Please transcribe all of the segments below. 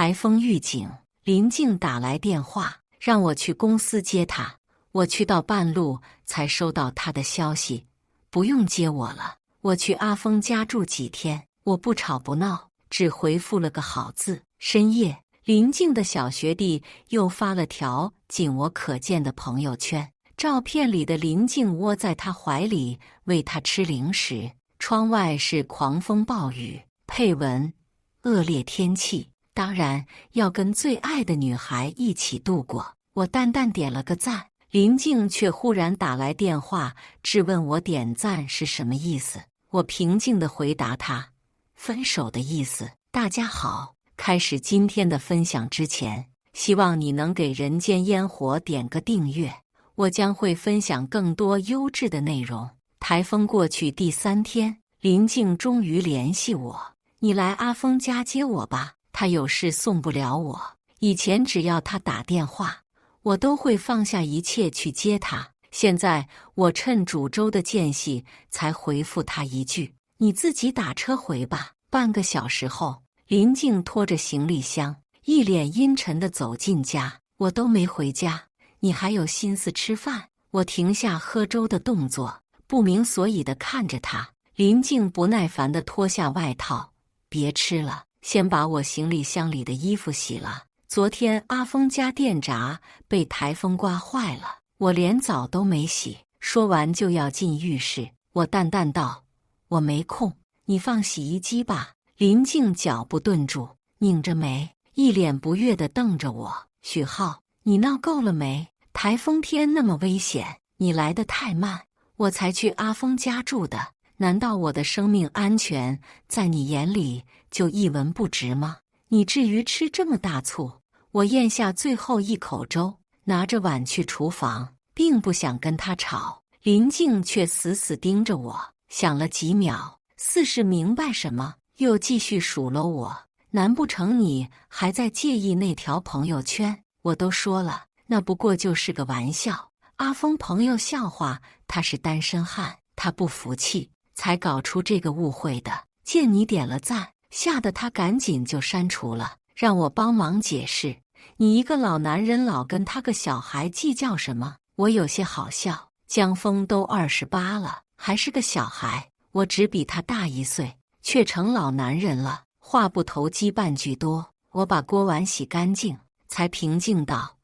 台风预警，林静打来电话，让我去公司接她。我去到半路才收到她的消息，不用接我了。我去阿峰家住几天，我不吵不闹，只回复了个好字。深夜，林静的小学弟又发了条仅我可见的朋友圈，照片里的林静窝在他怀里喂他吃零食，窗外是狂风暴雨，配文：恶劣天气，当然要跟最爱的女孩一起度过。我淡淡点了个赞，林静却忽然打来电话，质问我点赞是什么意思。我平静地回答他：分手的意思。大家好，开始今天的分享之前，希望你能给人间烟火点个订阅，我将会分享更多优质的内容。台风过去第3天，林静终于联系我：你来阿峰家接我吧，他有事送不了我。以前只要他打电话，我都会放下一切去接他。现在我趁煮粥的间隙才回复他一句：你自己打车回吧。半个小时后，林静拖着行李箱，一脸阴沉地走进家。我都没回家，你还有心思吃饭？我停下喝粥的动作，不明所以地看着他。林静不耐烦地脱下外套：别吃了，先把我行李箱里的衣服洗了。昨天阿峰家电闸被台风刮坏了，我连澡都没洗。说完就要进浴室，我淡淡道：我没空，你放洗衣机吧。林静脚步顿住，拧着眉，一脸不悦地瞪着我：许浩，你闹够了没？台风天那么危险，你来得太慢，我才去阿峰家住的。难道我的生命安全在你眼里就一文不值吗？你至于吃这么大醋？我咽下最后一口粥，拿着碗去厨房，并不想跟他吵。林静却死死盯着我，想了几秒，似是明白什么，又继续数落我：难不成你还在介意那条朋友圈？我都说了，那不过就是个玩笑。阿峰朋友笑话他是单身汉，他不服气，才搞出这个误会的。见你点了赞，吓得他赶紧就删除了，让我帮忙解释。你一个老男人老跟他个小孩计较什么？我有些好笑。江峰都28了，还是个小孩，我只比他大1岁，却成老男人了。话不投机半句多，我把锅碗洗干净，才平静道：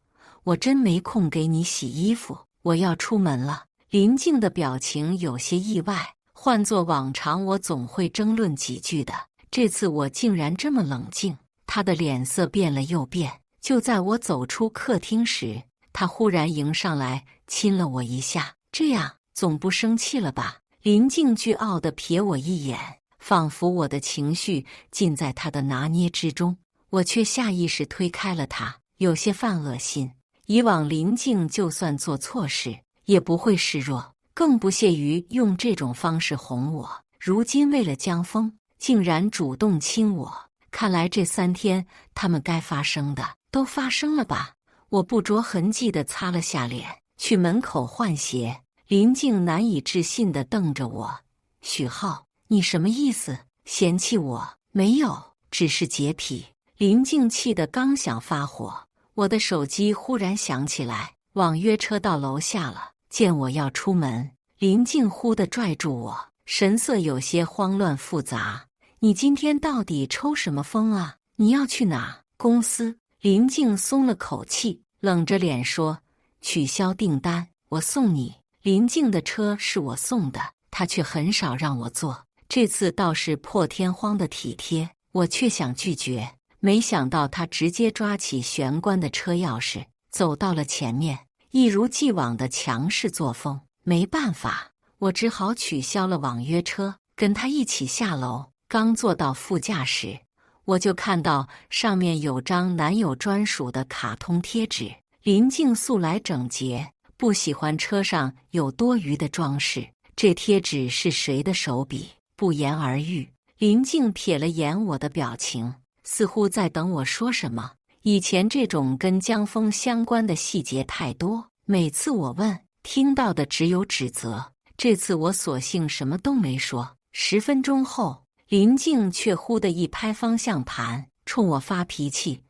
我真没空给你洗衣服，我要出门了。林静的表情有些意外，换作往常我总会争论几句的，这次我竟然这么冷静。他的脸色变了又变，就在我走出客厅时，他忽然迎上来亲了我一下。这样总不生气了吧？林静倨傲地瞥我一眼，仿佛我的情绪尽在他的拿捏之中。我却下意识推开了他，有些犯恶心。以往林静就算做错事也不会示弱，更不屑于用这种方式哄我。如今为了江峰，竟然主动亲我。看来这3天他们该发生的都发生了吧？我不着痕迹地擦了下脸，去门口换鞋。林静难以置信地瞪着我：许浩，你什么意思？嫌弃我？没有，只是洁癖。林静气得刚想发火，我的手机忽然响起来，网约车到楼下了。见我要出门，林静忽地拽住我，神色有些慌乱复杂：你今天到底抽什么风啊？你要去哪？公司。林静松了口气，冷着脸说：取消订单，我送你。林静的车是我送的，她却很少让我坐，这次倒是破天荒的体贴。我却想拒绝，没想到她直接抓起玄关的车钥匙，走到了前面，一如既往的强势作风。没办法，我只好取消了网约车，跟她一起下楼。刚坐到副驾驶，我就看到上面有张男友专属的卡通贴纸。林静素来整洁，不喜欢车上有多余的装饰。这贴纸是谁的手笔？不言而喻。林静瞥了眼我的表情，似乎在等我说什么。以前这种跟江峰相关的细节太多，每次我问，听到的只有指责。这次我索性什么都没说。10分钟后，林静却忽地一拍方向盘，冲我发脾气：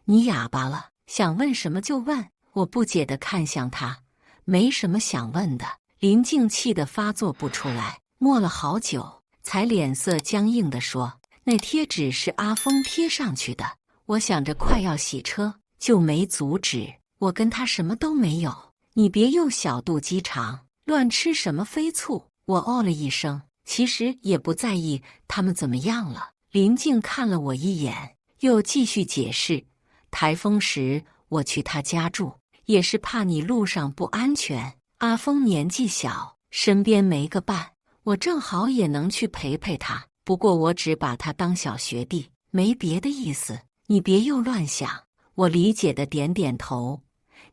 你哑巴了？想问什么就问。我不解地看向他，没什么想问的。林静气得发作不出来，默了好久，才脸色僵硬地说：“那贴纸是阿峰贴上去的。我想着快要洗车，就没阻止。我跟他什么都没有，你别又小肚鸡肠，乱吃什么飞醋。”我哦了一声，其实也不在意他们怎么样了。林静看了我一眼，又继续解释：“台风时我去他家住，也是怕你路上不安全。阿峰年纪小，身边没个伴，我正好也能去陪陪他。不过我只把他当小学弟，没别的意思，你别又乱想。”我理解的点点头：“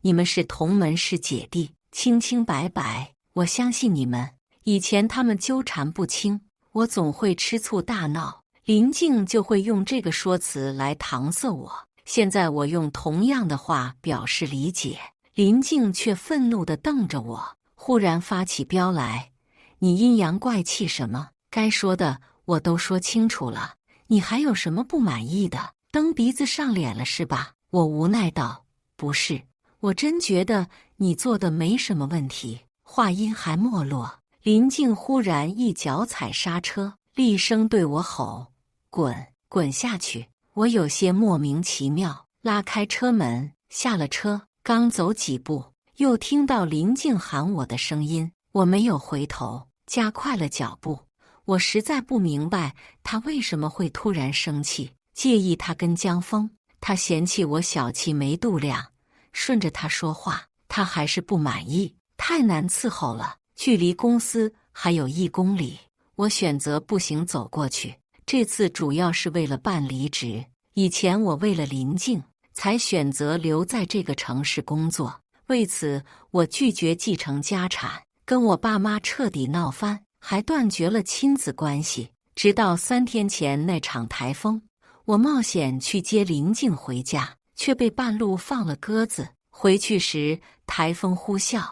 你们是同门是姐弟，清清白白，我相信你们。”以前他们纠缠不清，我总会吃醋大闹，林静就会用这个说辞来搪塞我。现在我用同样的话表示理解，林静却愤怒地瞪着我，忽然发起飙来：“你阴阳怪气什么？该说的我都说清楚了，你还有什么不满意的？蹬鼻子上脸了是吧？”我无奈道：“不是，我真觉得你做的没什么问题。”话音还没落，林静忽然一脚踩刹车，厉声对我吼：“滚，滚下去！”我有些莫名其妙，拉开车门，下了车，刚走几步，又听到林静喊我的声音。我没有回头，加快了脚步。我实在不明白他为什么会突然生气，介意他跟江峰。他嫌弃我小气没度量，顺着他说话，他还是不满意，太难伺候了。距离公司还有1公里，我选择步行走过去。这次主要是为了办离职。以前我为了林静才选择留在这个城市工作，为此我拒绝继承家产，跟我爸妈彻底闹翻，还断绝了亲子关系。直到3天前那场台风，我冒险去接林静回家，却被半路放了鸽子。回去时台风呼啸，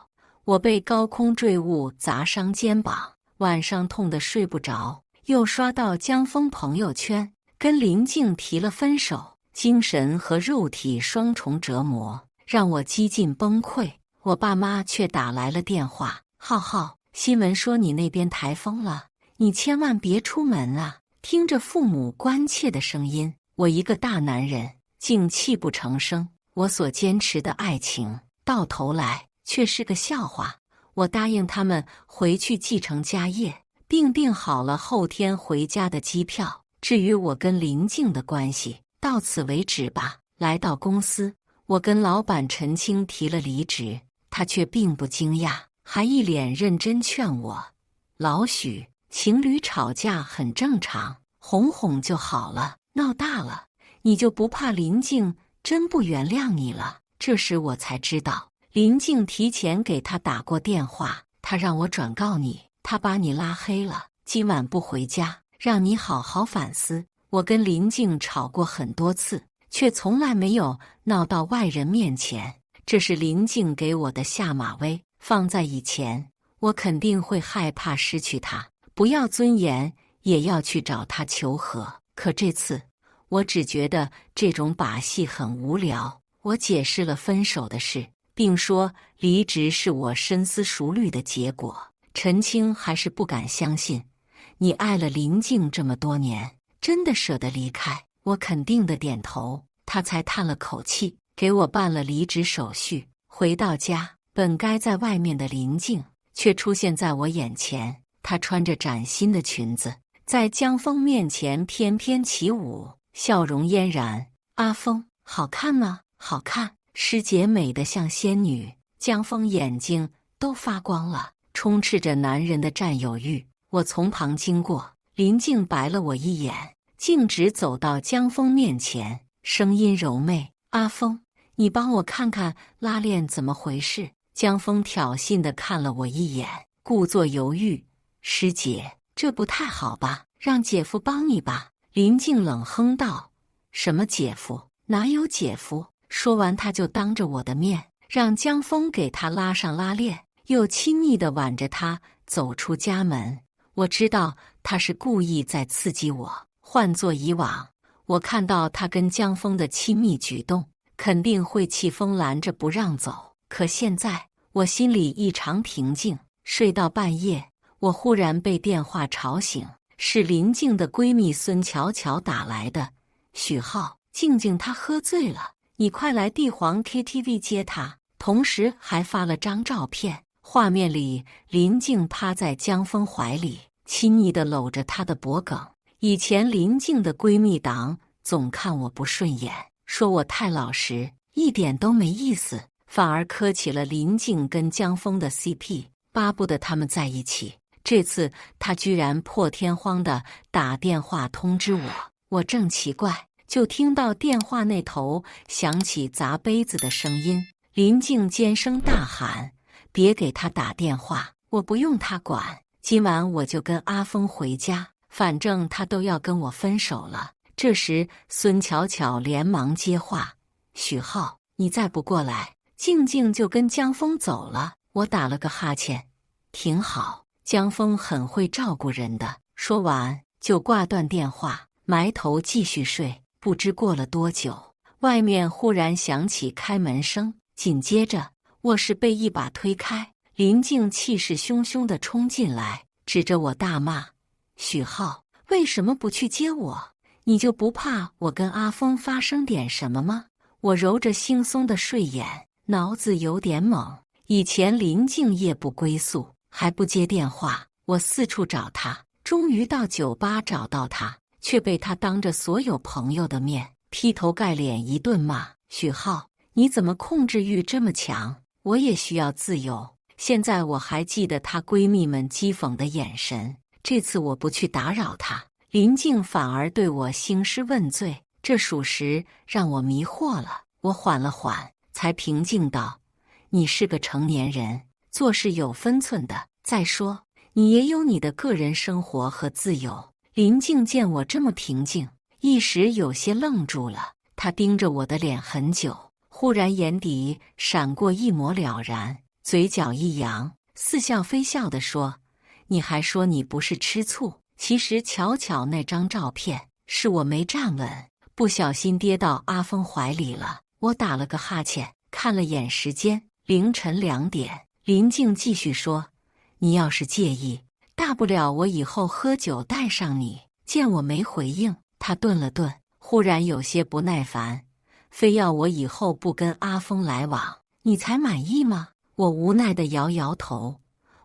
我被高空坠物砸伤肩膀，晚上痛得睡不着。又刷到江峰朋友圈，跟林静提了分手，精神和肉体双重折磨，让我几近崩溃。我爸妈却打来了电话：“浩浩，新闻说你那边台风了，你千万别出门啊！”听着父母关切的声音，我一个大男人竟泣不成声。我所坚持的爱情，到头来却是个笑话。我答应他们回去继承家业，并订好了后天回家的机票。至于我跟林静的关系，到此为止吧。来到公司，我跟老板陈清提了离职，他却并不惊讶，还一脸认真劝我：“老许，情侣吵架很正常，哄哄就好了，闹大了，你就不怕林静真不原谅你了？”这时我才知道，林静提前给他打过电话，他让我转告你，他把你拉黑了，今晚不回家，让你好好反思。我跟林静吵过很多次，却从来没有闹到外人面前，这是林静给我的下马威。放在以前，我肯定会害怕失去他，不要尊严也要去找他求和。可这次，我只觉得这种把戏很无聊。我解释了分手的事，并说离职是我深思熟虑的结果。陈清还是不敢相信，你爱了林静这么多年，真的舍得离开？我肯定的点头，他才叹了口气，给我办了离职手续。回到家，本该在外面的林静却出现在我眼前。她穿着崭新的裙子，在江峰面前翩翩起舞，笑容嫣然。阿峰，好看吗？好看。师姐美得像仙女。江峰眼睛都发光了，充斥着男人的占有欲。我从旁经过，林静白了我一眼，径直走到江峰面前，声音柔媚：“阿峰，你帮我看看拉链怎么回事？”江峰挑衅地看了我一眼，故作犹豫：“师姐，这不太好吧？让姐夫帮你吧。”林静冷哼道：“什么姐夫？哪有姐夫？”说完，他就当着我的面让江峰给他拉上拉链，又亲昵地挽着他走出家门。我知道他是故意在刺激我，换作以往，我看到他跟江峰的亲密举动，肯定会气疯拦着不让走。可现在我心里异常平静。睡到半夜，我忽然被电话吵醒，是林静的闺蜜孙巧巧打来的。许浩，静静她喝醉了，你快来帝皇 KTV 接她。同时还发了张照片，画面里林静趴在江峰怀里，亲昵地搂着他的脖颈。以前林静的闺蜜党总看我不顺眼，说我太老实，一点都没意思，反而磕起了林静跟江峰的 CP， 巴不得他们在一起。这次他居然破天荒地打电话通知我，我正奇怪，就听到电话那头响起砸杯子的声音。林静尖声大喊：“别给他打电话，我不用他管，今晚我就跟阿峰回家，反正他都要跟我分手了。”这时孙巧巧连忙接话：“许浩，你再不过来，静静就跟江峰走了。”我打了个哈欠：“挺好，江峰很会照顾人的。”说完就挂断电话，埋头继续睡。不知过了多久，外面忽然响起开门声，紧接着卧室被一把推开，林静气势汹汹地冲进来，指着我大骂：“许浩，为什么不去接我？你就不怕我跟阿峰发生点什么吗？”我揉着惺忪的睡眼，脑子有点懵。以前林静夜不归宿，还不接电话，我四处找她，终于到酒吧找到她，却被她当着所有朋友的面劈头盖脸一顿骂：“许浩，你怎么控制欲这么强？我也需要自由。”现在我还记得她闺蜜们讥讽的眼神。这次我不去打扰她，林静反而对我兴师问罪，这属实让我迷惑了。我缓了缓，才平静道：“你是个成年人，做事有分寸的。再说，你也有你的个人生活和自由。”林静见我这么平静，一时有些愣住了。她盯着我的脸很久，忽然眼底闪过一抹了然，嘴角一扬，似笑非笑地说：“你还说你不是吃醋，其实巧巧那张照片是我没站稳，不小心跌到阿峰怀里了。”我打了个哈欠，看了眼时间，凌晨2点。林静继续说：“你要是介意，大不了我以后喝酒带上你。”见我没回应，她顿了顿，忽然有些不耐烦：“非要我以后不跟阿峰来往，你才满意吗？”我无奈地摇摇头：“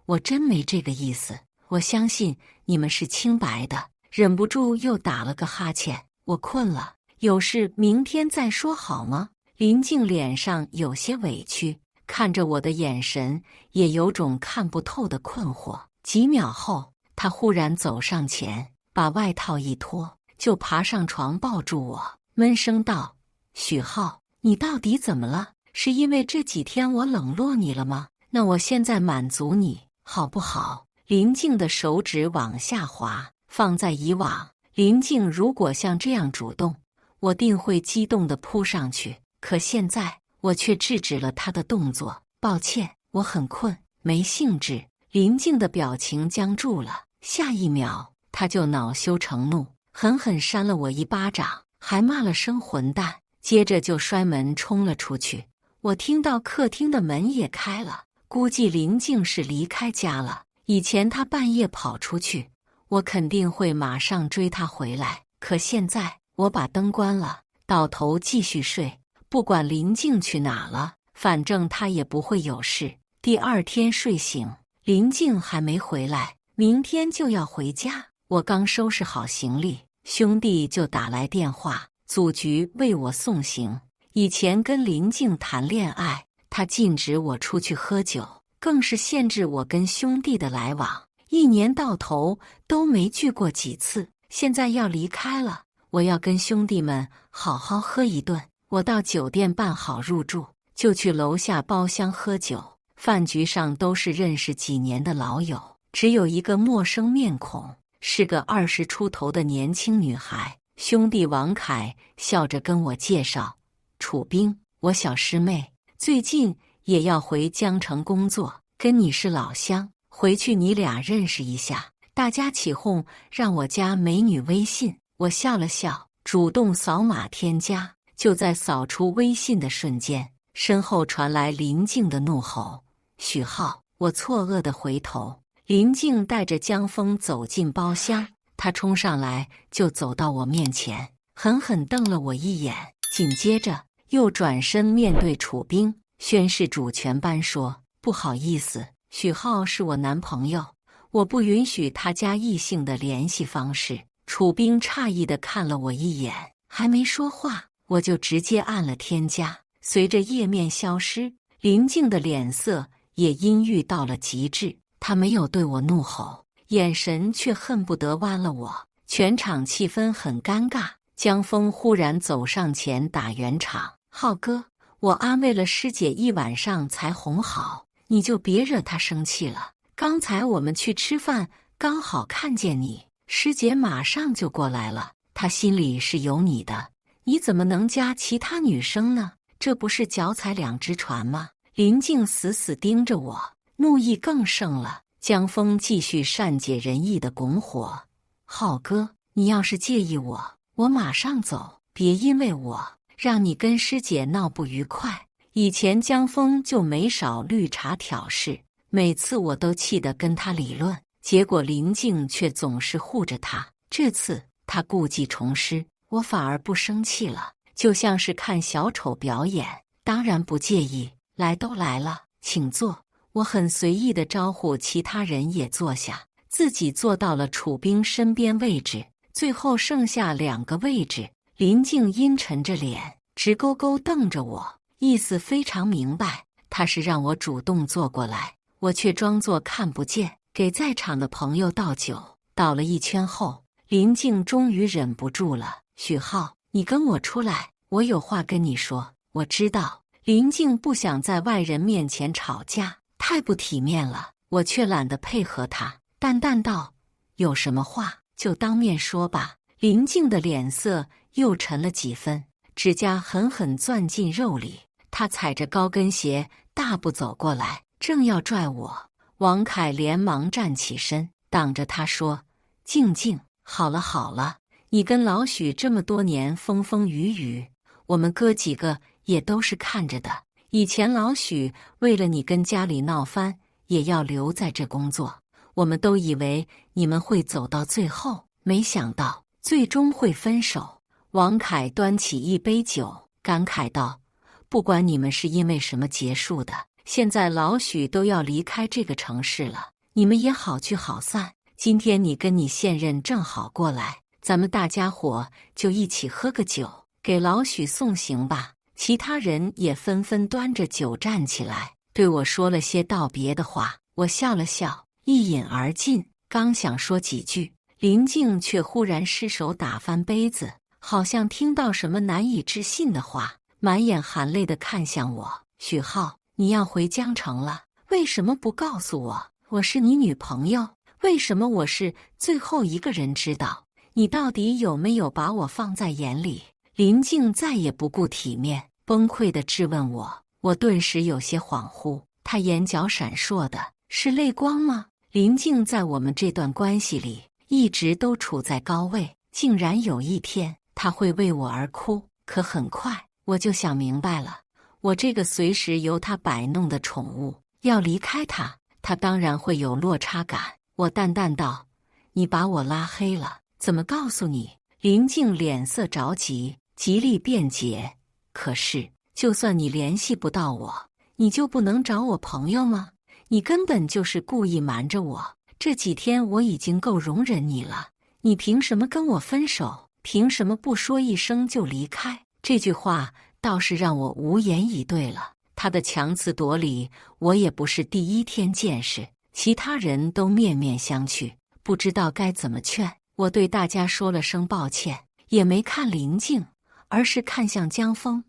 我真没这个意思，我相信你们是清白的。”忍不住又打了个哈欠：“我困了，有事明天再说好吗？”林静脸上有些委屈，看着我的眼神也有种看不透的困惑。几秒后，她忽然走上前，把外套一脱，就爬上床抱住我，闷声道：“许浩，你到底怎么了？是因为这几天我冷落你了吗？那我现在满足你，好不好？”林静的手指往下滑，放在以往，林静如果像这样主动，我定会激动地扑上去。可现在我却制止了她的动作。“抱歉，我很困，没兴致。”林静的表情僵住了，下一秒她就恼羞成怒，狠狠扇了我一巴掌，还骂了声混蛋，接着就摔门冲了出去。我听到客厅的门也开了，估计林静是离开家了。以前她半夜跑出去，我肯定会马上追她回来，可现在我把灯关了，倒头继续睡。不管林静去哪了，反正她也不会有事。第二天睡醒，林静还没回来，明天就要回家。我刚收拾好行李，兄弟就打来电话，组局为我送行。以前跟林静谈恋爱，他禁止我出去喝酒，更是限制我跟兄弟的来往，一年到头都没聚过几次。现在要离开了，我要跟兄弟们好好喝一顿。我到酒店办好入住，就去楼下包厢喝酒。饭局上都是认识几年的老友，只有一个陌生面孔，是个20出头的年轻女孩。兄弟王凯笑着跟我介绍：“楚冰，我小师妹，最近也要回江城工作，跟你是老乡，回去你俩认识一下。”大家起哄让我加美女微信，我笑了笑，主动扫码添加。就在扫出微信的瞬间，身后传来林静的怒吼：“许浩！”我错愕地回头，林静带着江峰走进包厢，他冲上来就走到我面前，狠狠瞪了我一眼，紧接着又转身面对楚冰，宣誓主权般说：“不好意思，许浩是我男朋友，我不允许他加异性的联系方式。”楚冰诧异地看了我一眼，还没说话，我就直接按了添加。随着页面消失，林静的脸色也阴郁到了极致，她没有对我怒吼，眼神却恨不得剜了我。全场气氛很尴尬。江峰忽然走上前打圆场：“浩哥，我安慰了师姐一晚上才哄好，你就别惹她生气了。刚才我们去吃饭，刚好看见你，师姐马上就过来了，她心里是有你的，你怎么能加其他女生呢？这不是脚踩两只船吗？”林静死死盯着我，怒意更盛了。江峰继续善解人意的拱火：“浩哥，你要是介意我马上走，别因为我让你跟师姐闹不愉快。”以前江峰就没少绿茶挑事，每次我都气得跟他理论，结果林静却总是护着他。这次他故技重施，我反而不生气了，就像是看小丑表演，当然不介意。来都来了，请坐。我很随意地招呼其他人也坐下，自己坐到了楚冰身边位置。最后剩下2个位置，林静阴沉着脸，直勾勾瞪着我，意思非常明白，他是让我主动坐过来，我却装作看不见，给在场的朋友倒酒。倒了一圈后，林静终于忍不住了：“许浩，你跟我出来，我有话跟你说。”我知道林静不想在外人面前吵架，太不体面了，我却懒得配合她，淡淡道：“有什么话就当面说吧。”林静的脸色又沉了几分，指甲狠狠攥进肉里。她踩着高跟鞋大步走过来，正要拽我，王凯连忙站起身挡着她说：“静静，好了好了，你跟老许这么多年风风雨雨，我们哥几个也都是看着的。以前老许为了你跟家里闹翻，也要留在这工作，我们都以为你们会走到最后，没想到最终会分手。”王凯端起一杯酒，感慨道：“不管你们是因为什么结束的，现在老许都要离开这个城市了，你们也好聚好散。今天你跟你现任正好过来，咱们大家伙就一起喝个酒，给老许送行吧。”其他人也纷纷端着酒站起来，对我说了些道别的话。我笑了笑，一饮而尽。刚想说几句，林静却忽然失手打翻杯子，好像听到什么难以置信的话，满眼含泪地看向我：“许浩，你要回江城了，为什么不告诉我？我是你女朋友，为什么我是最后一个人知道？你到底有没有把我放在眼里？”林静再也不顾体面，崩溃地质问我。我顿时有些恍惚，她眼角闪烁的是泪光吗？林静在我们这段关系里一直都处在高位，竟然有一天她会为我而哭。可很快我就想明白了，我这个随时由她摆弄的宠物要离开她，她当然会有落差感。我淡淡道：“你把我拉黑了，怎么告诉你？”林静脸色着急，极力辩解：“可是，就算你联系不到我，你就不能找我朋友吗？你根本就是故意瞒着我。这几天我已经够容忍你了，你凭什么跟我分手？凭什么不说一声就离开？”这句话倒是让我无言以对了。他的强词夺理，我也不是第一天见识，其他人都面面相觑，不知道该怎么劝。我对大家说了声抱歉，也没看林静，而是看向江峰：“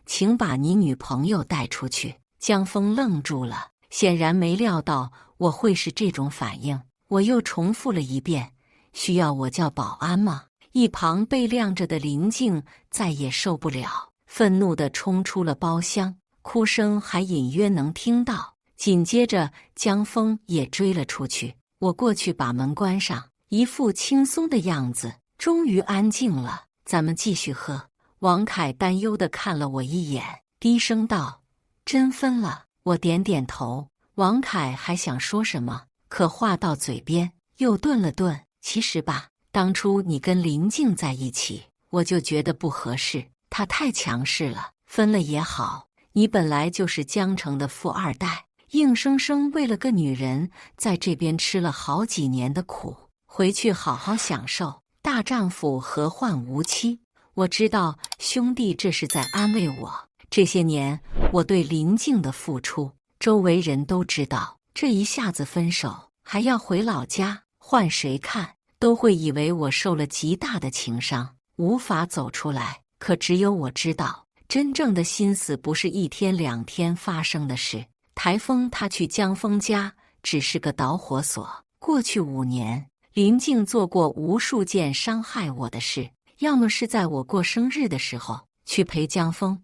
请把你女朋友带出去。”江峰愣住了，显然没料到我会是这种反应。我又重复了一遍：“需要我叫保安吗？”一旁被晾着的林静再也受不了，愤怒地冲出了包厢，哭声还隐约能听到。紧接着江峰也追了出去，我过去把门关上，一副轻松的样子。终于安静了。咱们继续喝。王凯担忧地看了我一眼，低声道：“真分了。”我点点头。王凯还想说什么，可话到嘴边又顿了顿。其实吧，当初你跟林静在一起，我就觉得不合适，她太强势了。分了也好，你本来就是江城的富二代，硬生生为了个女人，在这边吃了好几年的苦，回去好好享受。大丈夫何患无妻？我知道兄弟这是在安慰我。这些年我对林静的付出，周围人都知道。这一下子分手，还要回老家，换谁看都会以为我受了极大的情伤，无法走出来。可只有我知道，真正的心思不是一天两天发生的事。台风他去江峰家只是个导火索。过去5年，林静做过无数件伤害我的事，要么是在我过生日的时候去陪江峰，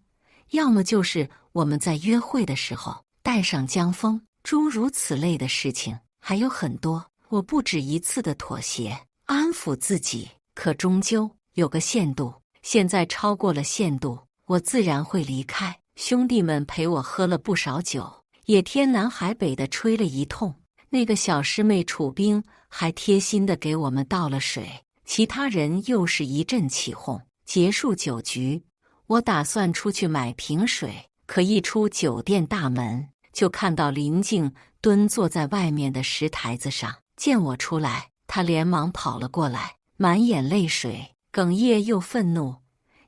要么就是我们在约会的时候带上江峰，诸如此类的事情还有很多。我不止一次的妥协，安抚自己，可终究有个限度。现在超过了限度，我自然会离开。兄弟们陪我喝了不少酒，也天南海北的吹了一通。那个小师妹楚冰还贴心的给我们倒了水，其他人又是一阵起哄。结束酒局，我打算出去买瓶水，可一出酒店大门，就看到林静蹲坐在外面的石台子上。见我出来，她连忙跑了过来，满眼泪水，哽咽又愤怒：“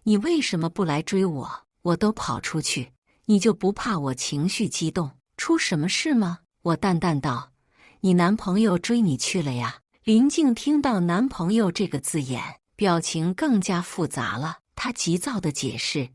你为什么不来追我？我都跑出去，你就不怕我情绪激动，出什么事吗？”我淡淡道：“你男朋友追你去了呀？”林静听到男朋友这个字眼，表情更加复杂了。她急躁地解释：“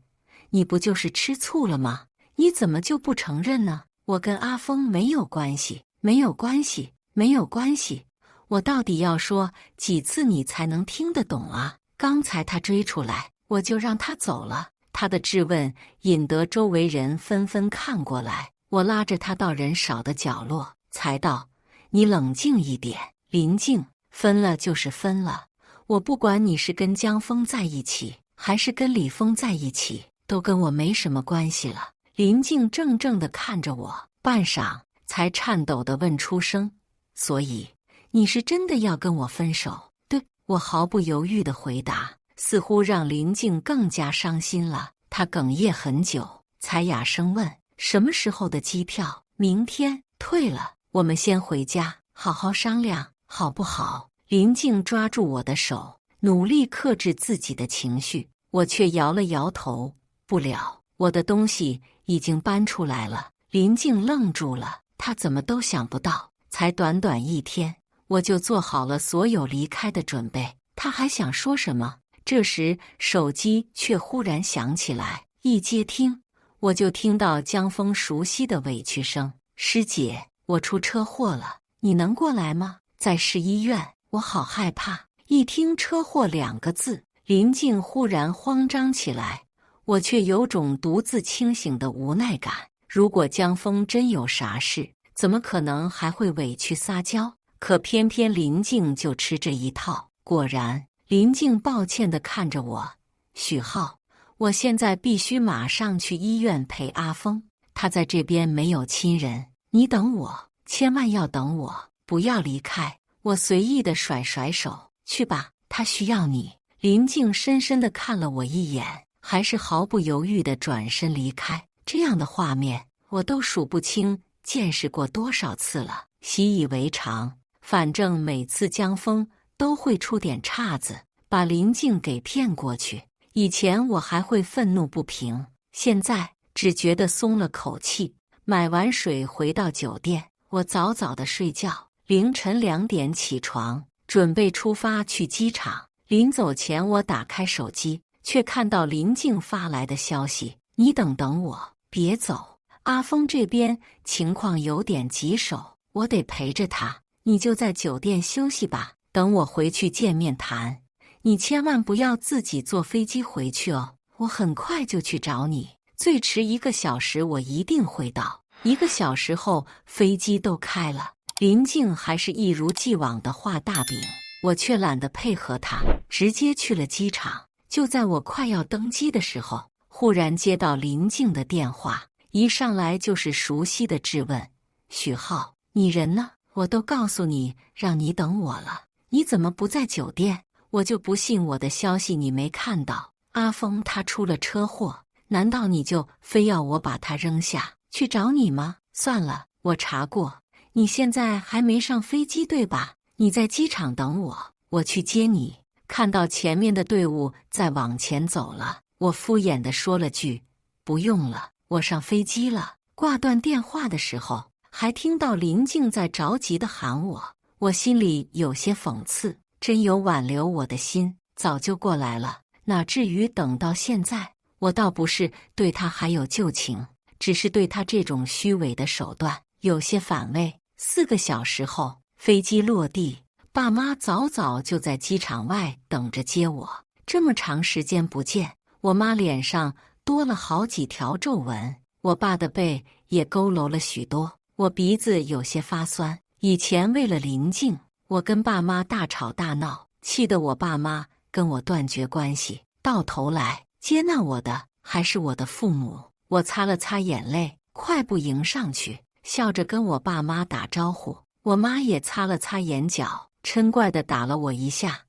你不就是吃醋了吗？你怎么就不承认呢？我跟阿峰没有关系，没有关系，没有关系。我到底要说几次你才能听得懂啊？刚才他追出来，我就让他走了。”他的质问引得周围人纷纷看过来，我拉着他到人少的角落，才道：“你冷静一点，林静，分了就是分了。我不管你是跟江峰在一起，还是跟李峰在一起，都跟我没什么关系了。”林静怔怔地看着我，半晌才颤抖地问出声：“所以你是真的要跟我分手？”“对。”我毫不犹豫地回答，似乎让林静更加伤心了。她哽咽很久，才哑声问：“什么时候的机票？”“明天。”“退了，我们先回家，好好商量，好不好？”林静抓住我的手，努力克制自己的情绪，我却摇了摇头：“不了，我的东西已经搬出来了。”林静愣住了，她怎么都想不到，才短短1天，我就做好了所有离开的准备。她还想说什么，这时手机却忽然响起来，一接听，我就听到江峰熟悉的委屈声：“师姐，我出车祸了，你能过来吗？在市医院。”我好害怕，一听车祸2个字，林静忽然慌张起来，我却有种独自清醒的无奈感。如果江峰真有啥事，怎么可能还会委屈撒娇？可偏偏林静就吃这一套。果然，林静抱歉地看着我：“许浩，我现在必须马上去医院陪阿峰，他在这边没有亲人，你等我，千万要等我，不要离开。”我随意地甩甩手：“去吧，他需要你。”林静深深地看了我一眼，还是毫不犹豫地转身离开。这样的画面，我都数不清见识过多少次了，习以为常。反正每次江峰都会出点岔子，把林静给骗过去。以前我还会愤怒不平，现在只觉得松了口气。买完水回到酒店，我早早地睡觉。凌晨2点起床，准备出发去机场。临走前，我打开手机，却看到林静发来的消息：“你等等我，别走。阿峰这边情况有点棘手，我得陪着他。你就在酒店休息吧，等我回去见面谈。你千万不要自己坐飞机回去哦，我很快就去找你，最迟1个小时我一定会到。”1个小时后，飞机都开了。林静还是一如既往的画大饼，我却懒得配合她，直接去了机场。就在我快要登机的时候，忽然接到林静的电话，一上来就是熟悉的质问：许浩，你人呢？我都告诉你让你等我了，你怎么不在酒店？我就不信我的消息你没看到。阿峰他出了车祸，难道你就非要我把他扔下去找你吗？算了，我查过，你现在还没上飞机对吧？你在机场等我，我去接你。看到前面的队伍在往前走了，我敷衍地说了句：不用了，我上飞机了。挂断电话的时候，还听到林静在着急地喊我，我心里有些讽刺，真有挽留我的心，早就过来了，哪至于等到现在？我倒不是对他还有旧情，只是对他这种虚伪的手段有些反胃。4个小时后，飞机落地，爸妈早早就在机场外等着接我。这么长时间不见，我妈脸上多了好几条皱纹，我爸的背也佝偻了许多，我鼻子有些发酸。以前为了林静，我跟爸妈大吵大闹，气得我爸妈跟我断绝关系，到头来接纳我的还是我的父母。我擦了擦眼泪，快步迎上去，笑着跟我爸妈打招呼。我妈也擦了擦眼角，嗔怪地打了我一下：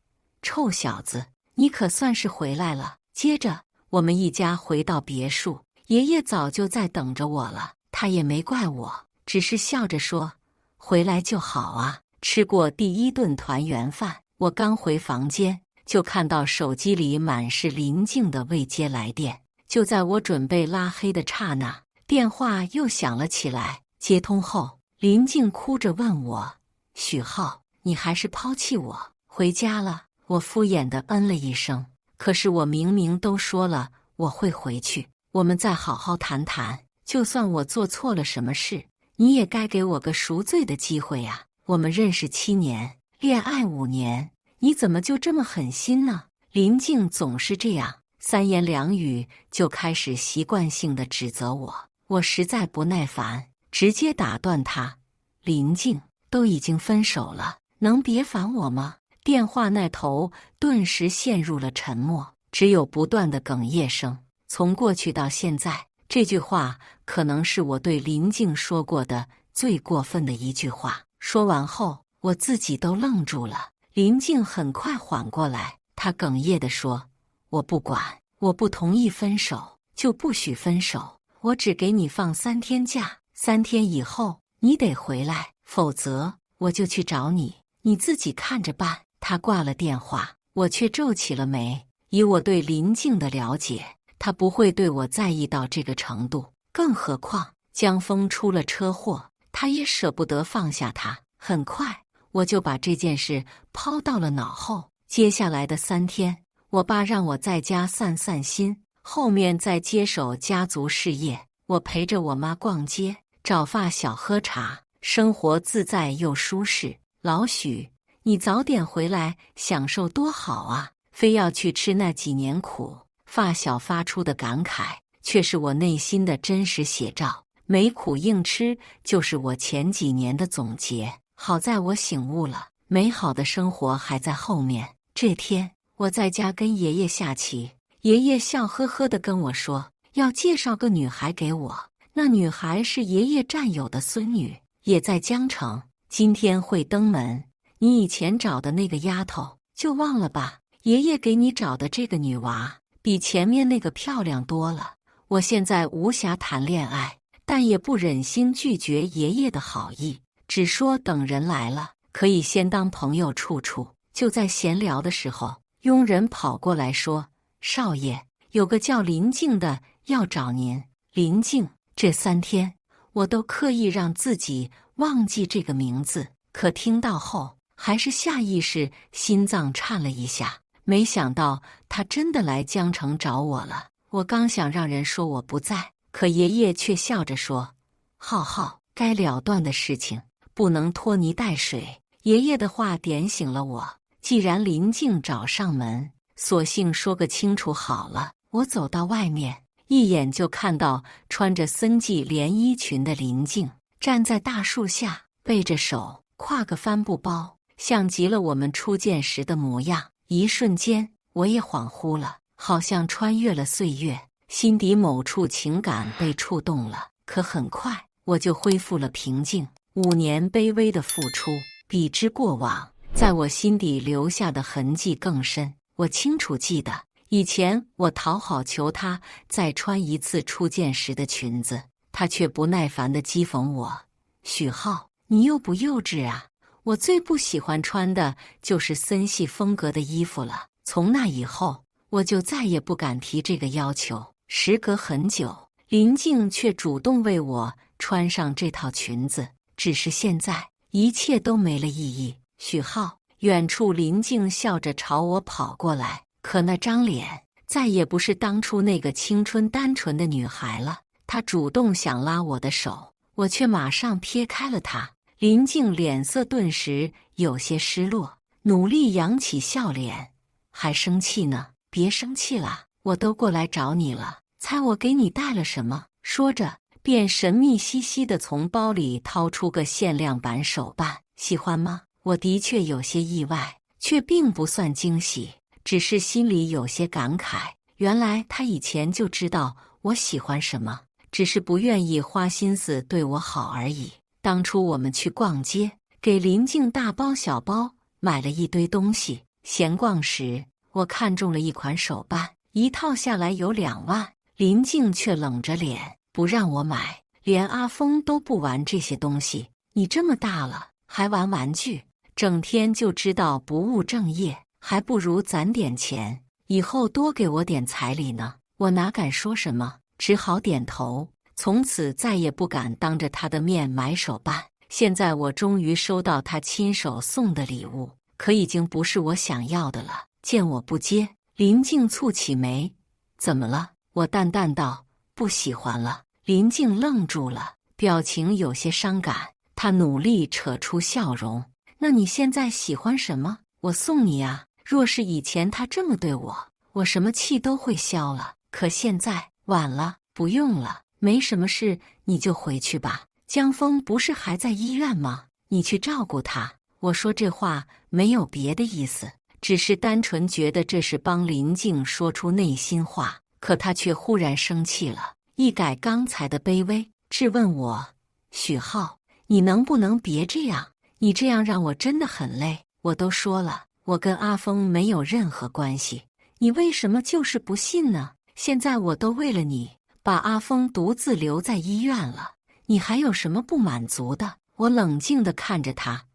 臭小子，你可算是回来了。接着我们一家回到别墅，爷爷早就在等着我了，他也没怪我，只是笑着说：回来就好啊。吃过第1顿团圆饭，我刚回房间，就看到手机里满是林静的未接来电。就在我准备拉黑的刹那，电话又响了起来。接通后，林静哭着问我：许浩，你还是抛弃我回家了？我敷衍地嗯了一声，可是我明明都说了我会回去，我们再好好谈谈，就算我做错了什么事，你也该给我个赎罪的机会呀。我们认识7年，恋爱5年，你怎么就这么狠心呢？林静总是这样，三言两语就开始习惯性地指责我，我实在不耐烦，直接打断他：林静，都已经分手了，能别烦我吗？电话那头顿时陷入了沉默，只有不断的哽咽声。从过去到现在，这句话可能是我对林静说过的最过分的一句话。说完后，我自己都愣住了。林静很快缓过来，她哽咽地说：我不管，我不同意分手，就不许分手。我只给你放3天假，3天以后你得回来，否则我就去找你，你自己看着办。他挂了电话，我却皱起了眉。以我对林静的了解，他不会对我在意到这个程度，更何况江峰出了车祸，他也舍不得放下他。很快，我就把这件事抛到了脑后。接下来的3天，我爸让我在家散散心，后面再接手家族事业。我陪着我妈逛街、找发小、喝茶，生活自在又舒适。老许，你早点回来享受多好啊，非要去吃那几年苦。发小发出的感慨，却是我内心的真实写照。没苦硬吃，就是我前几年的总结。好在我醒悟了，美好的生活还在后面。这天，我在家跟爷爷下棋，爷爷笑呵呵地跟我说，要介绍个女孩给我。那女孩是爷爷战友的孙女，也在江城，今天会登门。你以前找的那个丫头，就忘了吧。爷爷给你找的这个女娃，比前面那个漂亮多了。我现在无暇谈恋爱，但也不忍心拒绝爷爷的好意，只说等人来了，可以先当朋友处处。就在闲聊的时候，佣人跑过来说：少爷，有个叫林静的要找您。林静，这3天我都刻意让自己忘记这个名字，可听到后还是下意识心脏颤了一下。没想到他真的来江城找我了。我刚想让人说我不在，可爷爷却笑着说：浩浩，该了断的事情不能拖泥带水。爷爷的话点醒了我，既然林静找上门，索性说个清楚好了。我走到外面，一眼就看到穿着森季连衣裙的林静站在大树下，背着手，挎个帆布包，像极了我们初见时的模样。一瞬间，我也恍惚了，好像穿越了岁月，心底某处情感被触动了。可很快我就恢复了平静。5年卑微的付出，比之过往，在我心底留下的痕迹更深。我清楚记得，以前我讨好求他再穿一次初见时的裙子，他却不耐烦地讥讽我：许浩，你幼不幼稚啊？我最不喜欢穿的就是森系风格的衣服了。从那以后，我就再也不敢提这个要求。时隔很久，林静却主动为我穿上这套裙子，只是现在一切都没了意义。许浩，远处林静笑着朝我跑过来，可那张脸再也不是当初那个青春单纯的女孩了。她主动想拉我的手，我却马上撇开了她。林静脸色顿时有些失落，努力扬起笑脸：还生气呢？别生气了，我都过来找你了，猜我给你带了什么？说着便神秘兮兮地从包里掏出个限量版手办。喜欢吗？我的确有些意外，却并不算惊喜，只是心里有些感慨。原来他以前就知道我喜欢什么，只是不愿意花心思对我好而已。当初我们去逛街，给林静大包小包买了一堆东西。闲逛时，我看中了一款手办，一套下来有2万。林静却冷着脸不让我买，连阿峰都不玩这些东西。你这么大了，还玩玩具，整天就知道不务正业，还不如攒点钱，以后多给我点彩礼呢。我哪敢说什么，只好点头。从此再也不敢当着他的面买手办。现在我终于收到他亲手送的礼物，可已经不是我想要的了。见我不接，林静蹙起眉：怎么了？我淡淡道：不喜欢了。林静愣住了，表情有些伤感。她努力扯出笑容：那你现在喜欢什么？我送你啊。若是以前他这么对我，我什么气都会消了。可现在晚了，不用了。没什么事，你就回去吧。江峰不是还在医院吗？你去照顾他。我说这话没有别的意思，只是单纯觉得这是帮林静说出内心话。可他却忽然生气了，一改刚才的卑微，质问我：许浩，你能不能别这样？你这样让我真的很累。我都说了，我跟阿峰没有任何关系，你为什么就是不信呢？现在我都为了你把阿峰独自留在医院了，你还有什么不满足的？我冷静地看着他：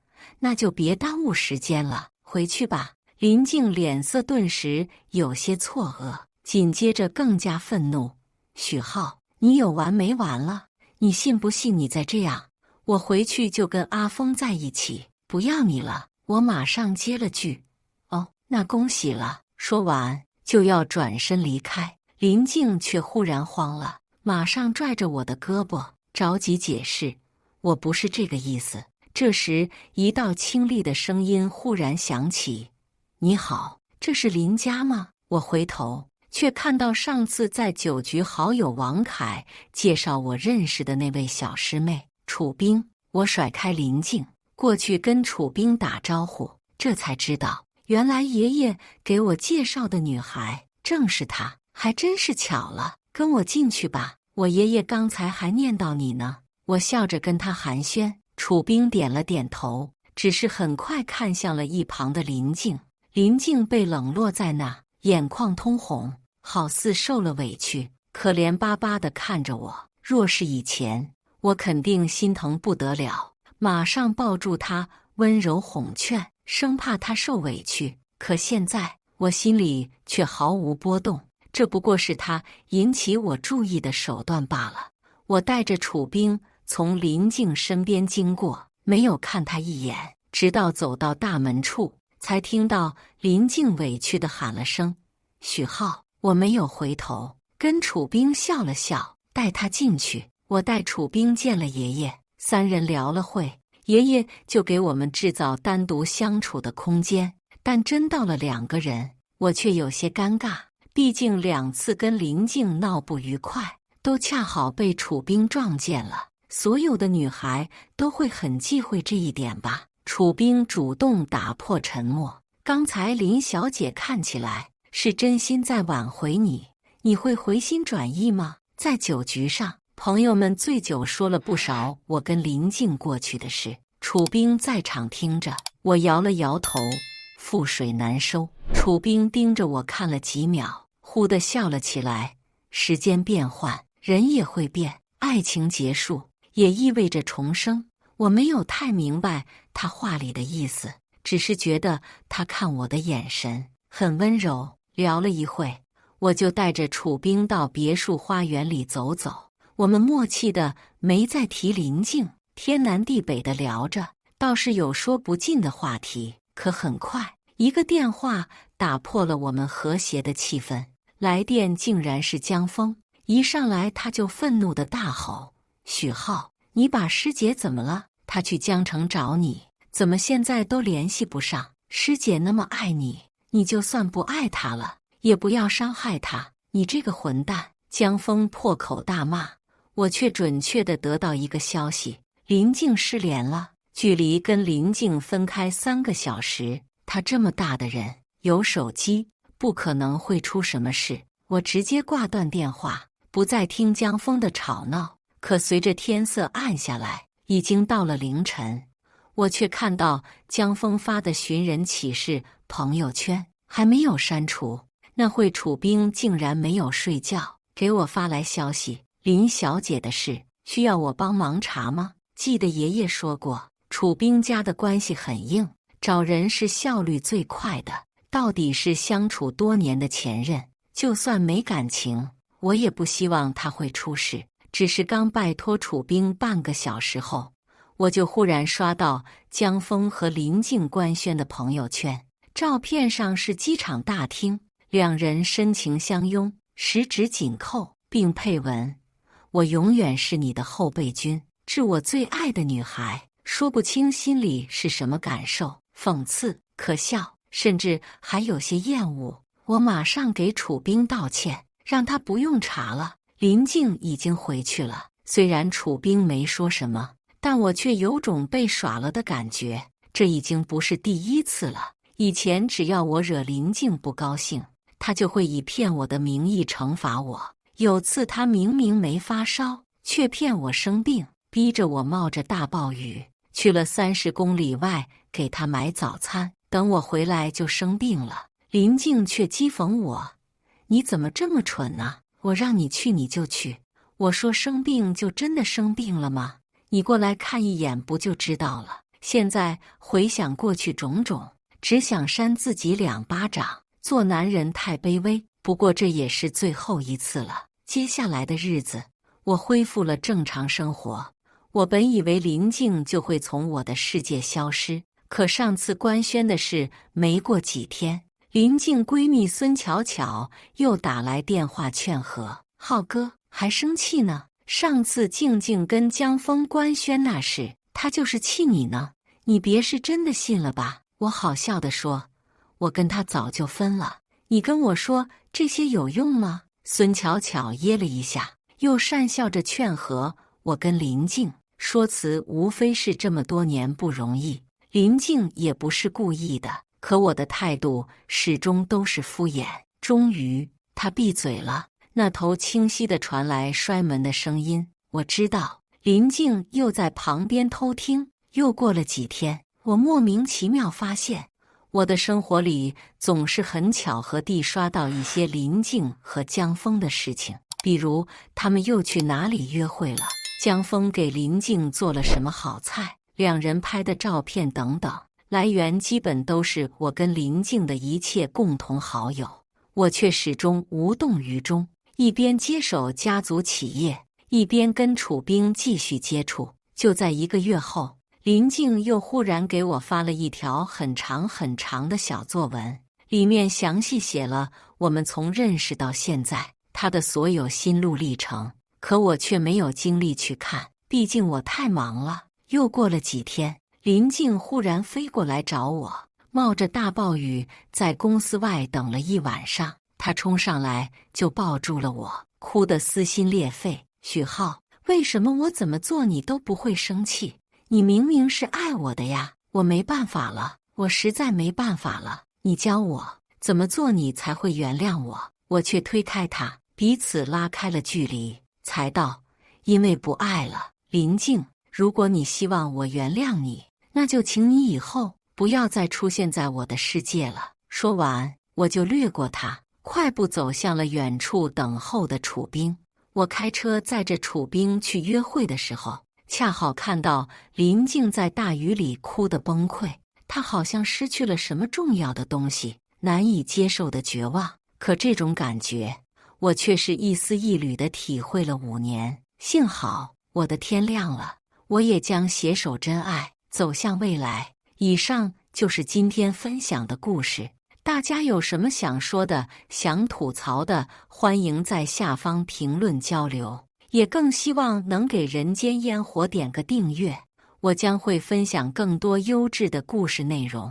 那就别耽误时间了，回去吧。林静脸色顿时有些错愕，紧接着更加愤怒：许浩，你有完没完了？你信不信你再这样，我回去就跟阿峰在一起，不要你了。我马上接了句：哦，那恭喜了。说完就要转身离开，林静却忽然慌了，马上拽着我的胳膊，着急解释：我不是这个意思。这时一道清丽的声音忽然响起：你好，这是林家吗？我回头却看到上次在酒局好友王凯介绍我认识的那位小师妹楚冰。我甩开林静，过去跟楚冰打招呼，这才知道原来爷爷给我介绍的女孩正是她，还真是巧了。跟我进去吧，我爷爷刚才还念叨你呢。我笑着跟他寒暄，楚冰点了点头，只是很快看向了一旁的林静。林静被冷落在那，眼眶通红，好似受了委屈，可怜巴巴地看着我。若是以前，我肯定心疼不得了，马上抱住他，温柔哄劝，生怕他受委屈。可现在我心里却毫无波动，这不过是他引起我注意的手段罢了。我带着楚冰从林静身边经过，没有看他一眼，直到走到大门处，才听到林静委屈地喊了声：许浩。我没有回头，跟楚冰笑了笑，带他进去。我带楚冰见了爷爷，3人聊了会，爷爷就给我们制造单独相处的空间。但真到了2个人，我却有些尴尬，毕竟2次跟林静闹不愉快，都恰好被楚冰撞见了。所有的女孩都会很忌讳这一点吧？楚冰主动打破沉默：刚才林小姐看起来是真心在挽回你，你会回心转意吗？在酒局上，朋友们醉酒说了不少我跟林静过去的事。楚冰在场听着，我摇了摇头，覆水难收。楚冰盯着我看了几秒，忽地笑了起来。时间变换，人也会变，爱情结束也意味着重生。我没有太明白他话里的意思，只是觉得他看我的眼神很温柔。聊了一会，我就带着楚冰到别墅花园里走走。我们默契的没再提林静，天南地北的聊着，倒是有说不尽的话题。可很快，一个电话打破了我们和谐的气氛。来电竟然是江峰，一上来他就愤怒的大吼：“许浩，你把师姐怎么了？她去江城找你，怎么现在都联系不上？师姐那么爱你，你就算不爱她了，也不要伤害她，你这个混蛋！”江峰破口大骂，我却准确地得到一个消息：林静失联了。距离跟林静分开3个小时，他这么大的人，有手机，不可能会出什么事。我直接挂断电话，不再听江峰的吵闹。可随着天色暗下来，已经到了凌晨，我却看到江峰发的寻人启事朋友圈还没有删除。那会楚冰竟然没有睡觉，给我发来消息：林小姐的事需要我帮忙查吗？记得爷爷说过，楚冰家的关系很硬，找人是效率最快的。到底是相处多年的前任，就算没感情，我也不希望他会出事。只是刚拜托楚冰半个小时后，我就忽然刷到江峰和林静官宣的朋友圈，照片上是机场大厅，两人深情相拥，十指紧扣，并配文：“我永远是你的后备军，致我最爱的女孩。”说不清心里是什么感受，讽刺、可笑，甚至还有些厌恶。我马上给楚冰道歉，让他不用查了。林静已经回去了，虽然楚冰没说什么，但我却有种被耍了的感觉。这已经不是第一次了。以前只要我惹林静不高兴，他就会以骗我的名义惩罚我。有次他明明没发烧，却骗我生病，逼着我冒着大暴雨去了30公里外给他买早餐，等我回来就生病了。林静却讥讽我：“你怎么这么蠢呢？我让你去你就去，我说生病就真的生病了吗？你过来看一眼不就知道了。”现在回想过去种种，只想扇自己2巴掌。做男人太卑微，不过这也是最后一次了。接下来的日子，我恢复了正常生活。我本以为林静就会从我的世界消失，可上次官宣的事没过几天，林静闺蜜孙巧巧又打来电话劝和：“浩哥还生气呢？上次静静跟江峰官宣那事，他就是气你呢，你别是真的信了吧？”我好笑地说：“我跟他早就分了，你跟我说这些有用吗？”孙巧巧噎了一下，又讪笑着劝和我跟林静，说辞无非是这么多年不容易，林静也不是故意的，可我的态度始终都是敷衍。终于，他闭嘴了。那头清晰地传来摔门的声音，我知道林静又在旁边偷听。又过了几天，我莫名其妙发现，我的生活里总是很巧合地刷到一些林静和江峰的事情，比如他们又去哪里约会了，江峰给林静做了什么好菜，两人拍的照片等等。来源基本都是我跟林静的一切共同好友，我却始终无动于衷，一边接手家族企业，一边跟楚冰继续接触。就在1个月后，林静又忽然给我发了一条很长很长的小作文，里面详细写了我们从认识到现在她的所有心路历程，可我却没有精力去看，毕竟我太忙了。又过了几天，林静忽然飞过来找我，冒着大暴雨在公司外等了一晚上。她冲上来就抱住了我，哭得撕心裂肺：“许浩，为什么我怎么做你都不会生气？你明明是爱我的呀！我没办法了，我实在没办法了，你教我怎么做你才会原谅我？我却推开他，彼此拉开了距离，才道：因为不爱了。林静，如果你希望我原谅你，那就请你以后不要再出现在我的世界了。说完，我就掠过他，快步走向了远处等候的楚冰。我开车载着楚冰去约会的时候，恰好看到林静在大雨里哭得崩溃，她好像失去了什么重要的东西，难以接受的绝望。可这种感觉，我却是一丝一缕地体会了5年。幸好我的天亮了，我也将携手真爱，走向未来。以上就是今天分享的故事。大家有什么想说的、想吐槽的，欢迎在下方评论交流。也更希望能给人间烟火点个订阅，我将会分享更多优质的故事内容。